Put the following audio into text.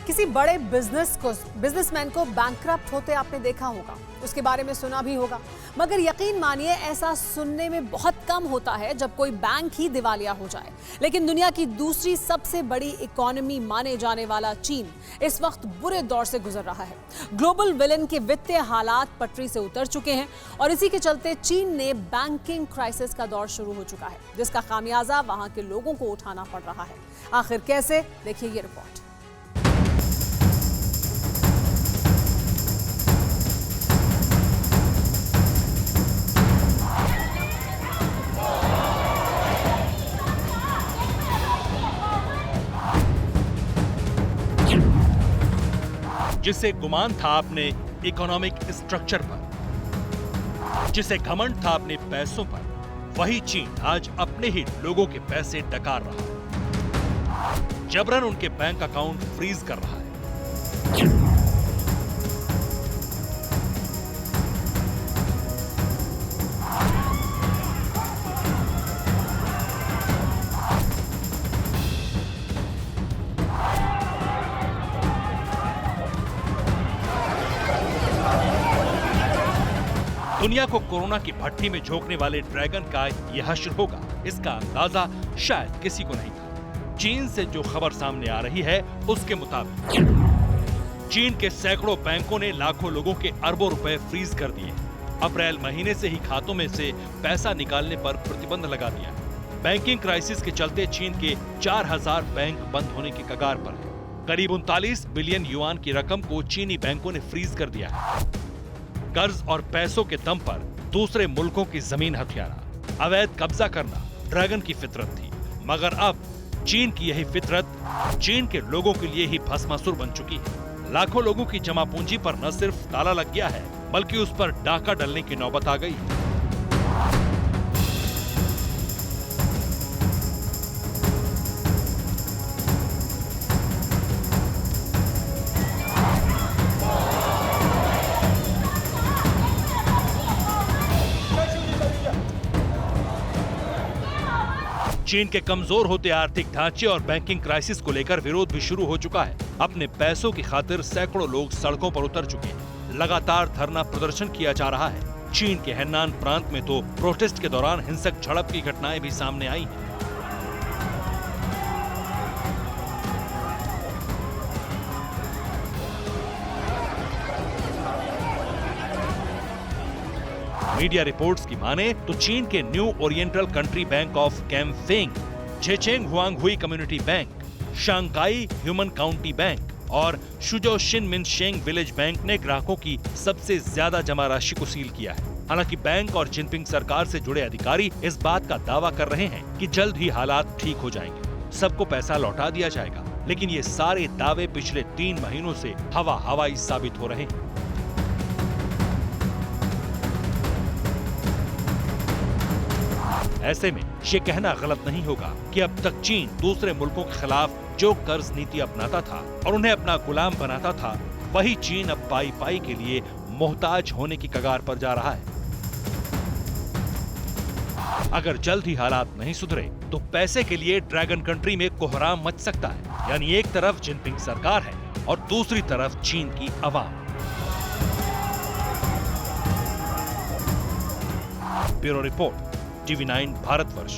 किसी बड़े बिजनेसमैन को बैंकरप्ट होते आपने देखा होगा, उसके बारे में सुना भी होगा, मगर यकीन मानिए ऐसा सुनने में बहुत कम होता है जब कोई बैंक ही दिवालिया हो जाए। लेकिन दुनिया की दूसरी सबसे बड़ी इकोनॉमी माने जाने वाला चीन इस वक्त बुरे दौर से गुजर रहा है। ग्लोबल विलेन के वित्तीय हालात पटरी से उतर चुके हैं और इसी के चलते चीन ने बैंकिंग क्राइसिस का दौर शुरू हो चुका है, जिसका खामियाजा वहां के लोगों को उठाना पड़ रहा है। आखिर कैसे, देखिए ये रिपोर्ट। जिसे गुमान था अपने इकोनॉमिक स्ट्रक्चर पर, जिसे घमंड था अपने पैसों पर, वही चीन आज अपने ही लोगों के पैसे डकार रहा है, जबरन उनके बैंक अकाउंट फ्रीज कर रहा है। दुनिया को कोरोना की भट्टी में झोंकने वाले ड्रैगन का यह हश्र होगा, इसका अंदाजा शायद किसी को नहीं था। चीन से जो खबर सामने आ रही है उसके मुताबिक चीन के सैकड़ों बैंकों ने लाखों लोगों के अरबों रुपए फ्रीज कर दिए। अप्रैल महीने से ही खातों में से पैसा निकालने पर प्रतिबंध लगा दिया। बैंकिंग क्राइसिस के चलते चीन के 4000 बैंक बंद होने की कगार पर है। करीब 39 बिलियन युआन की रकम को चीनी बैंकों ने फ्रीज कर दिया है। कर्ज और पैसों के दम पर दूसरे मुल्कों की जमीन हथियाना, अवैध कब्जा करना ड्रैगन की फितरत थी, मगर अब चीन की यही फितरत चीन के लोगों के लिए ही भस्मासुर बन चुकी है। लाखों लोगों की जमा पूंजी पर न सिर्फ ताला लग गया है, बल्कि उस पर डाका डलने की नौबत आ गई है। चीन के कमजोर होते आर्थिक ढांचे और बैंकिंग क्राइसिस को लेकर विरोध भी शुरू हो चुका है। अपने पैसों की खातिर सैकड़ों लोग सड़कों पर उतर चुके हैं। लगातार धरना प्रदर्शन किया जा रहा है। चीन के हेनान प्रांत में तो प्रोटेस्ट के दौरान हिंसक झड़प की घटनाएं भी सामने आई हैं। मीडिया रिपोर्ट्स की माने तो चीन के new oriental country bank of Kaifeng, Zhecheng Huanghuai community bank, Shanghai Huimin county bank और शुजो शिनमिनशेंग विलेज बैंक ने ग्राहकों की सबसे ज्यादा जमा राशि को सील किया है। हालांकि बैंक और जिनपिंग सरकार से जुड़े अधिकारी इस बात का दावा कर रहे हैं कि जल्द ही हालात ठीक हो जाएंगे, सबको पैसा लौटा दिया जाएगा। लेकिन ये सारे दावे पिछले 3 महीनों से हवाई साबित हो रहे हैं। ऐसे में ये कहना गलत नहीं होगा कि अब तक चीन दूसरे मुल्कों के खिलाफ जो कर्ज नीति अपनाता था और उन्हें अपना गुलाम बनाता था, वही चीन अब पाई पाई के लिए मोहताज होने की कगार पर जा रहा है। अगर जल्द ही हालात नहीं सुधरे तो पैसे के लिए ड्रैगन कंट्री में कोहराम मच सकता है। यानी एक तरफ जिनपिंग सरकार है और दूसरी तरफ चीन की आवाम। Bureau report, TV9 Bharatvarsh.